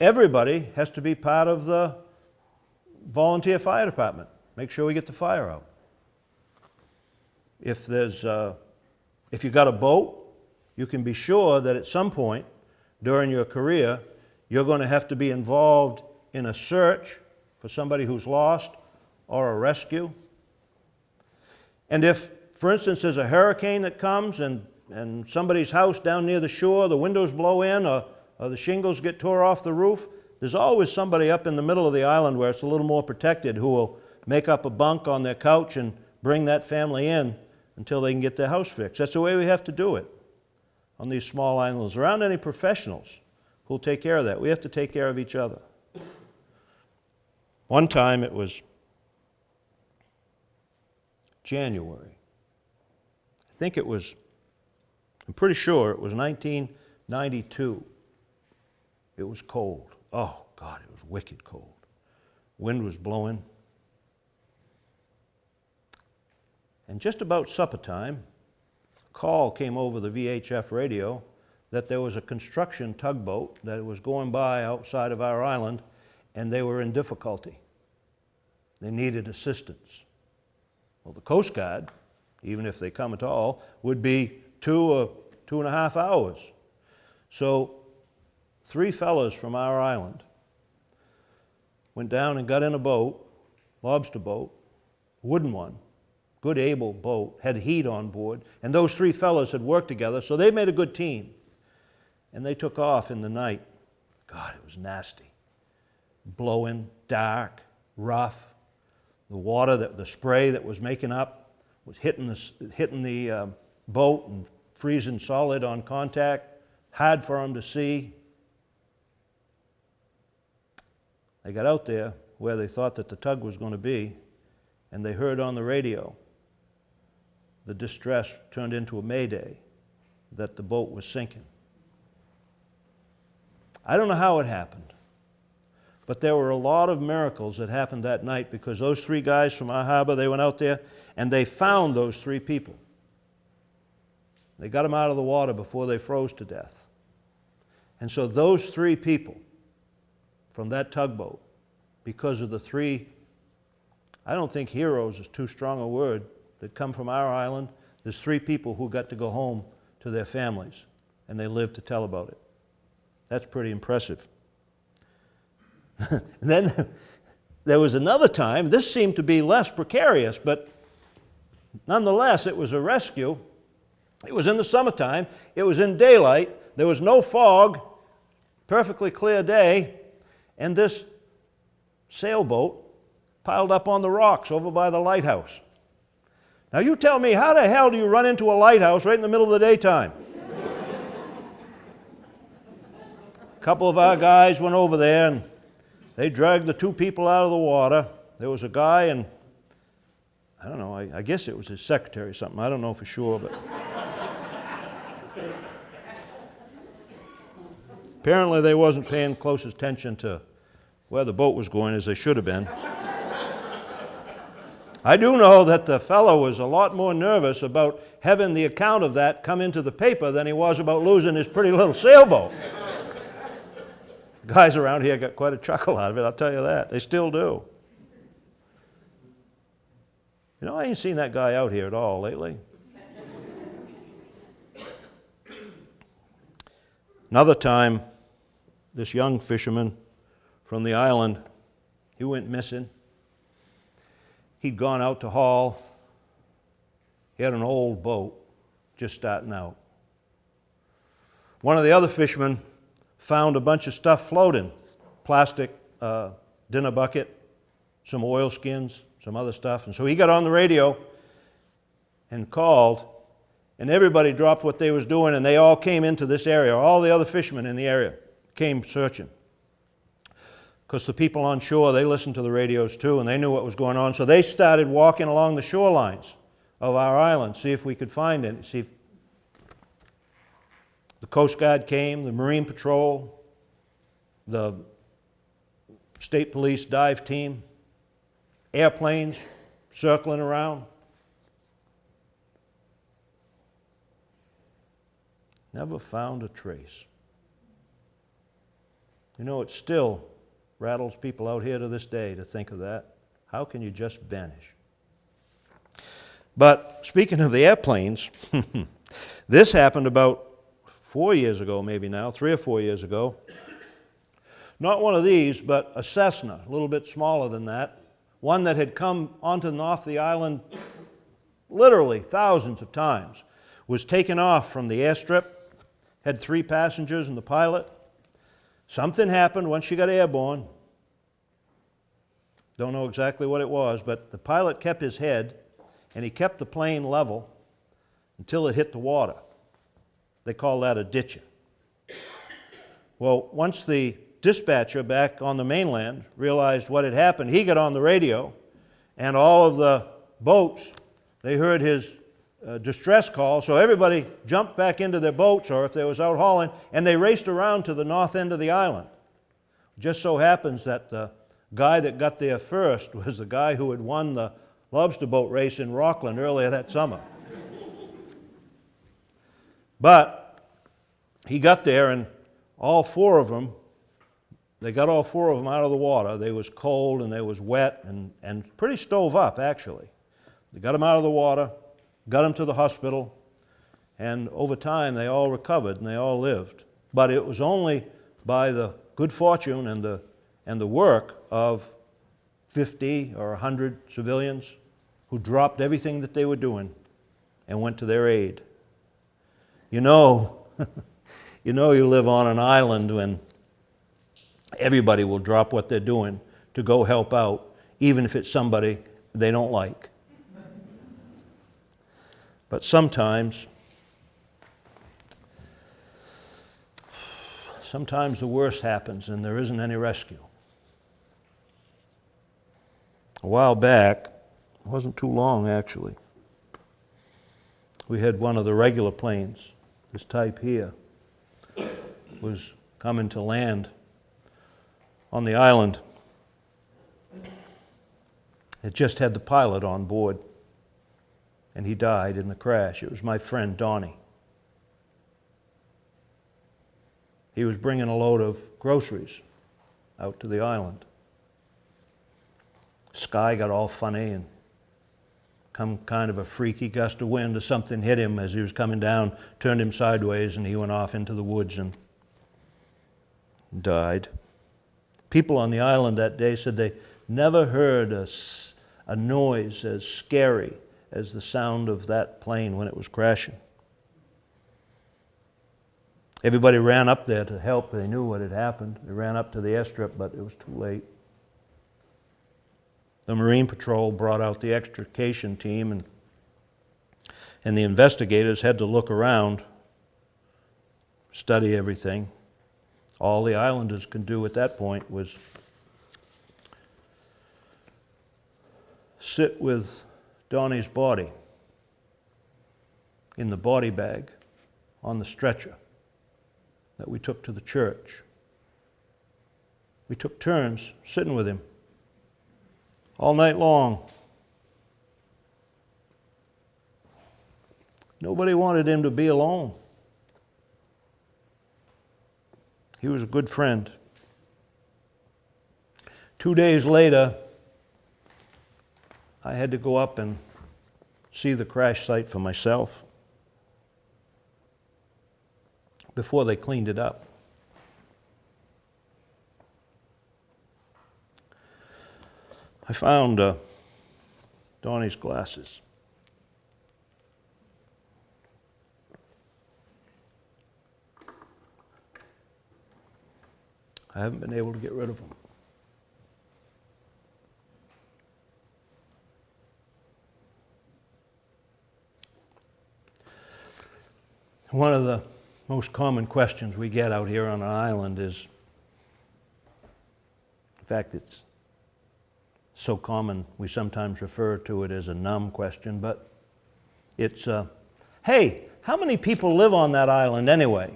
everybody has to be part of the volunteer fire department. Make sure we get the fire out. If you've got a boat, you can be sure that at some point during your career, you're going to have to be involved in a search for somebody who's lost or a rescue. And if, for instance, there's a hurricane that comes and somebody's house down near the shore, the windows blow in or the shingles get tore off the roof, there's always somebody up in the middle of the island where it's a little more protected who will make up a bunk on their couch and bring that family in until they can get their house fixed. That's the way we have to do it on these small islands. There aren't any professionals who'll take care of that. We have to take care of each other. One time it was January. I'm pretty sure it was 1992. It was cold. Oh, God, it was wicked cold. Wind was blowing. And just about supper time, a call came over the VHF radio that there was a construction tugboat that was going by outside of our island, and they were in difficulty. They needed assistance. Well, the Coast Guard, even if they come at all, would be 2 or 2.5 hours. So 3 fellows from our island went down and got in a boat, lobster boat, wooden one, good able boat, had heat on board, and those 3 fellows had worked together, so they made a good team. And they took off in the night. God, it was nasty. Blowing, dark, rough. The water, the spray that was making up was hitting the boat and freezing solid on contact. Hard for them to see. They got out there where they thought that the tug was going to be, and they heard on the radio the distress turned into a mayday that the boat was sinking. I don't know how it happened, but there were a lot of miracles that happened that night because those 3 guys from our harbor, they went out there and they found those 3 people. They got them out of the water before they froze to death. And so those 3 people from that tugboat, because of the 3, I don't think heroes is too strong a word, that come from our island, there's 3 people who got to go home to their families, and they lived to tell about it. That's pretty impressive. And then there was another time, this seemed to be less precarious, but nonetheless it was a rescue. It was in the summertime, it was in daylight, there was no fog, perfectly clear day, and this sailboat piled up on the rocks over by the lighthouse. Now you tell me, how the hell do you run into a lighthouse right in the middle of the daytime? A couple of our guys went over there and they dragged the two people out of the water. There was a guy and, I don't know, I guess it was his secretary or something. I don't know for sure, but apparently they wasn't paying close attention to where the boat was going as they should have been. I do know that the fellow was a lot more nervous about having the account of that come into the paper than he was about losing his pretty little sailboat. Guys around here got quite a chuckle out of it, I'll tell you that. They still do. You know, I ain't seen that guy out here at all lately. Another time, this young fisherman from the island, he went missing. He'd gone out to haul. He had an old boat just starting out. One of the other fishermen found a bunch of stuff floating, plastic dinner bucket, some oilskins, some other stuff. And so he got on the radio and called, and everybody dropped what they was doing, and they all came into this area. All the other fishermen in the area came searching. Because the people on shore, they listened to the radios too, and they knew what was going on. So they started walking along the shorelines of our island, see if we could find it. See if the Coast Guard came, the Marine Patrol, the State Police dive team, airplanes circling around. Never found a trace. You know, it still rattles people out here to this day to think of that. How can you just vanish? But speaking of the airplanes, this happened about 4 years ago, maybe now, 3 or 4 years ago. Not one of these, but a Cessna, a little bit smaller than that. One that had come onto and off the island literally thousands of times. Was taken off from the airstrip, had 3 passengers and the pilot. Something happened once she got airborne. Don't know exactly what it was, but the pilot kept his head and he kept the plane level until it hit the water. They call that a ditcher. Well, once the dispatcher back on the mainland realized what had happened, he got on the radio, and all of the boats, they heard his distress call, so everybody jumped back into their boats, or if they was out hauling, and they raced around to the north end of the island. It just so happens that the guy that got there first was the guy who had won the lobster boat race in Rockland earlier that summer. But he got there, and all 4 of them, they got all 4 of them out of the water. They was cold and they was wet and pretty stove up, actually. They got them out of the water, got them to the hospital, and over time they all recovered and they all lived. But it was only by the good fortune and the work of 50 or 100 civilians who dropped everything that they were doing and went to their aid. You know, you live on an island when everybody will drop what they're doing to go help out, even if it's somebody they don't like. But sometimes the worst happens and there isn't any rescue. A while back, it wasn't too long actually, we had one of the regular planes, this type here, was coming to land on the island. It just had the pilot on board, and he died in the crash. It was my friend Donnie. He was bringing a load of groceries out to the island. Sky got all funny and come kind of a freaky gust of wind or something hit him as he was coming down, turned him sideways, and he went off into the woods and died. People on the island that day said they never heard a noise as scary as the sound of that plane when it was crashing. Everybody ran up there to help. They knew what had happened. They ran up to the airstrip, but it was too late. The Marine Patrol brought out the extrication team, and And the investigators had to look around, study everything. All the islanders could do at that point was sit with Donnie's body in the body bag on the stretcher that we took to the church. We took turns sitting with him all night long. Nobody wanted him to be alone. He was a good friend. 2 days later, I had to go up and see the crash site for myself before they cleaned it up. I found Donnie's glasses. I haven't been able to get rid of them. One of the most common questions we get out here on an island is, in fact, it's so common we sometimes refer to it as a numb question, but it's, hey, how many people live on that island anyway?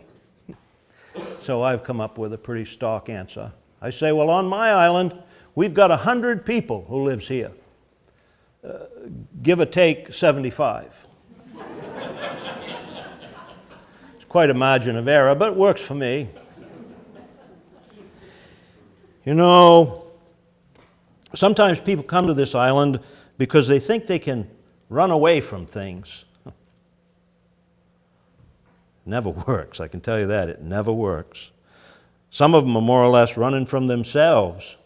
So I've come up with a pretty stock answer. I say, well, on my island, we've got 100 people who lives here. Give or take 75. It's quite a margin of error, but it works for me. You know, sometimes people come to this island because they think they can run away from things. Never works, I can tell you that. It never works. Some of them are more or less running from themselves,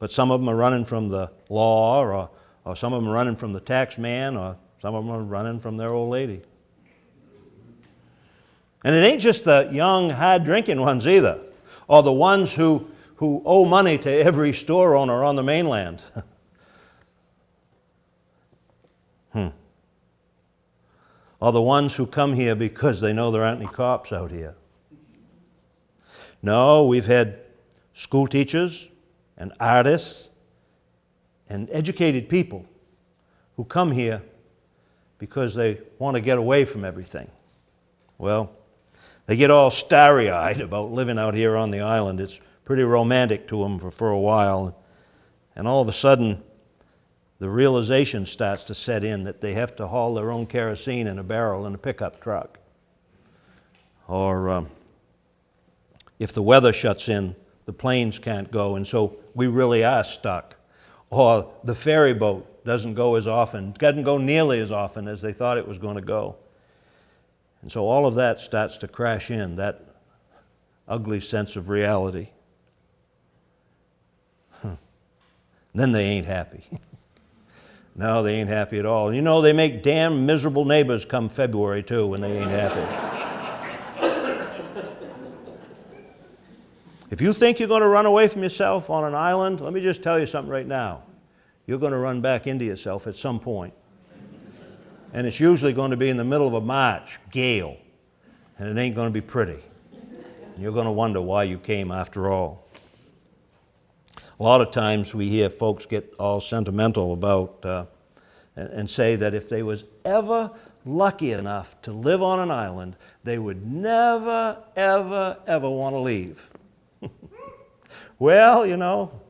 but some of them are running from the law, or some of them are running from the tax man, or some of them are running from their old lady. And it ain't just the young, hard-drinking ones either, or the ones who owe money to every store owner on the mainland. Or the ones who come here because they know there aren't any cops out here. No, we've had school teachers and artists and educated people who come here because they want to get away from everything. Well, they get all starry-eyed about living out here on the island. It's pretty romantic to them for a while. And all of a sudden, the realization starts to set in that they have to haul their own kerosene in a barrel in a pickup truck. Or if the weather shuts in, the planes can't go, and so we really are stuck. Or the ferry boat doesn't go nearly as often as they thought it was going to go. And so all of that starts to crash in, that ugly sense of reality. Then they ain't happy. No, they ain't happy at all. You know, they make damn miserable neighbors come February, too, when they ain't happy. If you think you're going to run away from yourself on an island, let me just tell you something right now. You're going to run back into yourself at some point. And it's usually going to be in the middle of a March gale, and it ain't going to be pretty. And you're going to wonder why you came after all. A lot of times we hear folks get all sentimental about and say that if they was ever lucky enough to live on an island, they would never, ever, ever want to leave. Well, you know,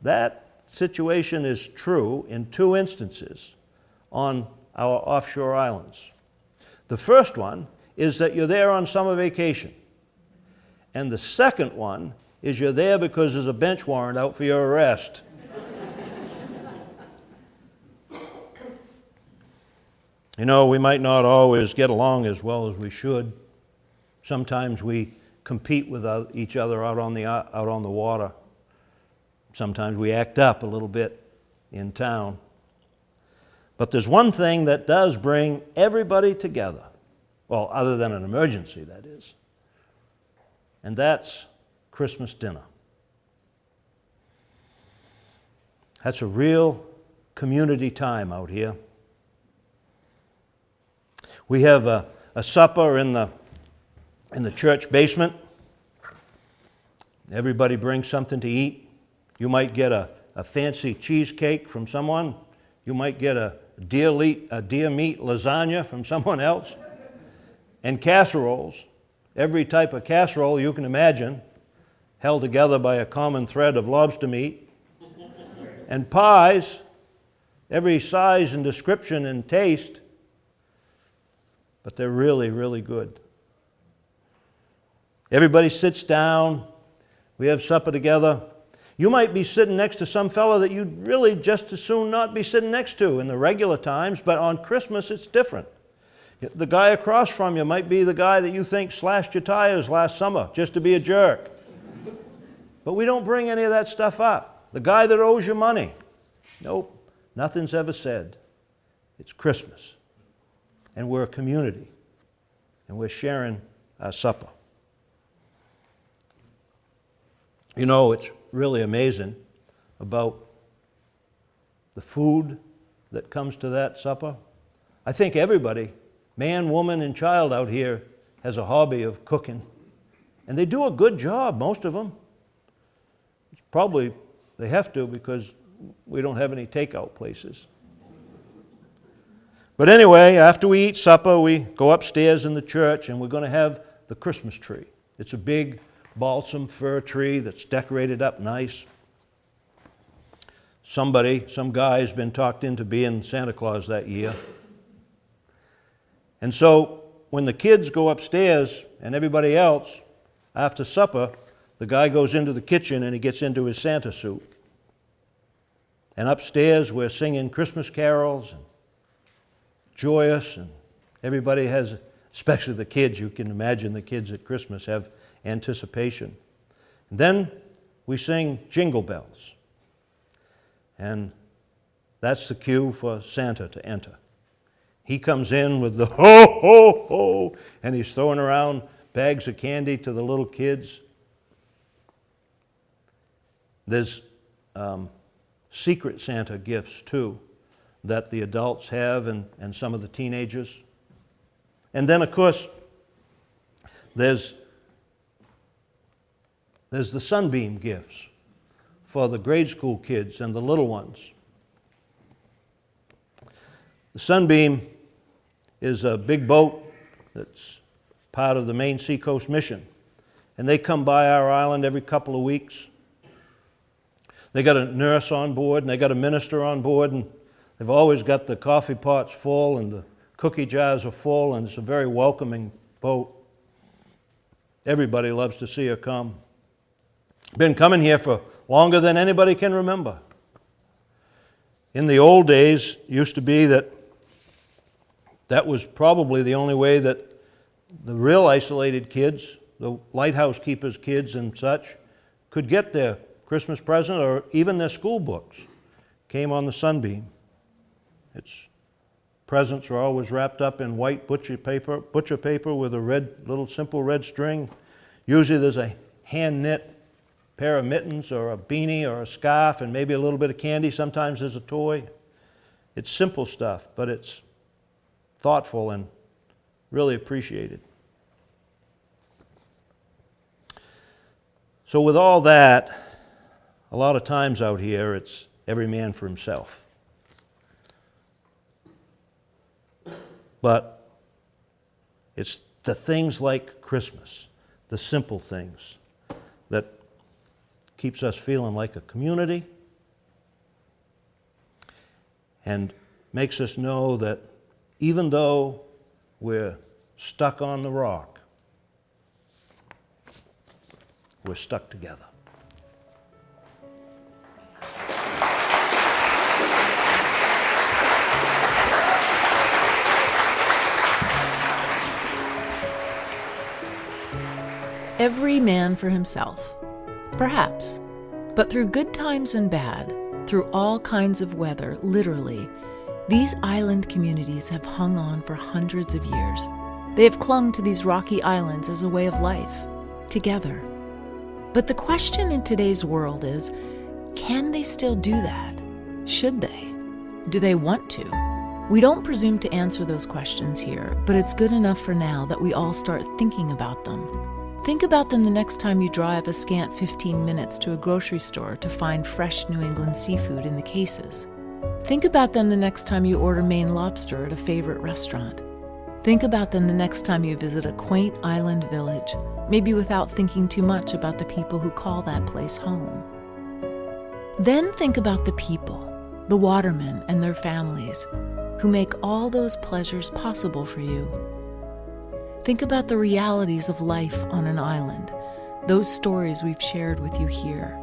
that situation is true in two instances on our offshore islands. The first one is that you're there on summer vacation. And the second one is you're there because there's a bench warrant out for your arrest. You know, we might not always get along as well as we should. Sometimes we compete with each other out on the water. Sometimes we act up a little bit in town. But there's one thing that does bring everybody together. Well, other than an emergency, that is. And that's Christmas dinner. That's a real community time out here. We have a supper in the church basement. Everybody brings something to eat. You might get a fancy cheesecake from someone. You might get a deer meat lasagna from someone else. And casseroles, every type of casserole you can imagine, held together by a common thread of lobster meat. And pies, every size and description and taste, but they're really, really good. Everybody sits down. We have supper together. You might be sitting next to some fellow that you'd really just as soon not be sitting next to in the regular times, but on Christmas it's different. The guy across from you might be the guy that you think slashed your tires last summer just to be a jerk. But we don't bring any of that stuff up. The guy that owes you money. Nope, nothing's ever said. It's Christmas. And we're a community. And we're sharing our supper. You know, it's really amazing about the food that comes to that supper. I think everybody, man, woman, and child out here, has a hobby of cooking. And they do a good job, most of them. Probably they have to because we don't have any takeout places. But anyway, after we eat supper, we go upstairs in the church and we're going to have the Christmas tree. It's a big balsam fir tree that's decorated up nice. Some guy has been talked into being Santa Claus that year. And so when the kids go upstairs and everybody else, after supper, the guy goes into the kitchen and he gets into his Santa suit. And upstairs we're singing Christmas carols and joyous, and everybody has, especially the kids, you can imagine the kids at Christmas have anticipation. And then we sing Jingle Bells. And that's the cue for Santa to enter. He comes in with the ho, ho, ho, and he's throwing around bags of candy to the little kids. There's secret Santa gifts, too, that the adults have and some of the teenagers. And then, of course, there's the sunbeam gifts for the grade school kids and the little ones. The sunbeam is a big boat that's part of the Maine Seacoast Mission. And they come by our island every couple of weeks. They got a nurse on board and they got a minister on board, and they've always got the coffee pots full and the cookie jars are full, and it's a very welcoming boat. Everybody loves to see her come. Been coming here for longer than anybody can remember. In the old days, it used to be that was probably the only way that the real isolated kids, the lighthouse keepers' kids and such, could get their Christmas present or even their school books, came on the sunbeam. Its presents are always wrapped up in white butcher paper with a little simple red string. Usually there's a hand-knit pair of mittens or a beanie or a scarf and maybe a little bit of candy. Sometimes there's a toy. It's simple stuff, but it's thoughtful and really appreciated. So with all that, a lot of times out here, it's every man for himself. But it's the things like Christmas, the simple things, that keeps us feeling like a community and makes us know that even though we're stuck on the rock, we're stuck together. Every man for himself, perhaps, but through good times and bad, through all kinds of weather, literally, these island communities have hung on for hundreds of years. They have clung to these rocky islands as a way of life, together. But the question in today's world is, can they still do that? Should they? Do they want to? We don't presume to answer those questions here, but it's good enough for now that we all start thinking about them. Think about them the next time you drive a scant 15 minutes to a grocery store to find fresh New England seafood in the cases. Think about them the next time you order Maine lobster at a favorite restaurant. Think about them the next time you visit a quaint island village, maybe without thinking too much about the people who call that place home. Then think about the people, the watermen and their families, who make all those pleasures possible for you. Think about the realities of life on an island, those stories we've shared with you here,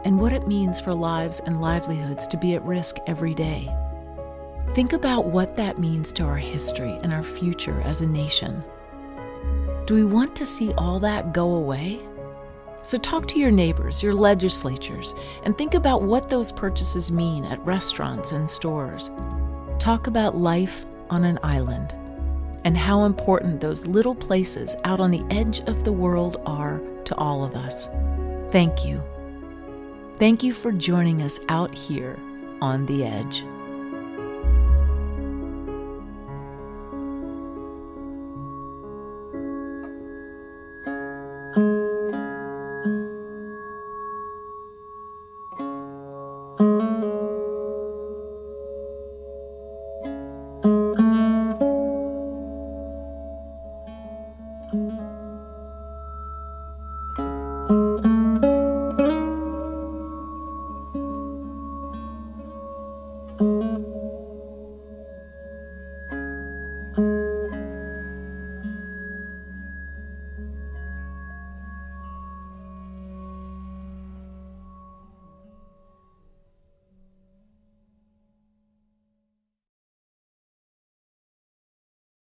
and what it means for lives and livelihoods to be at risk every day. Think about what that means to our history and our future as a nation. Do we want to see all that go away? So talk to your neighbors, your legislatures, and think about what those purchases mean at restaurants and stores. Talk about life on an island and how important those little places out on the edge of the world are to all of us. Thank you. Thank you for joining us out here on the edge.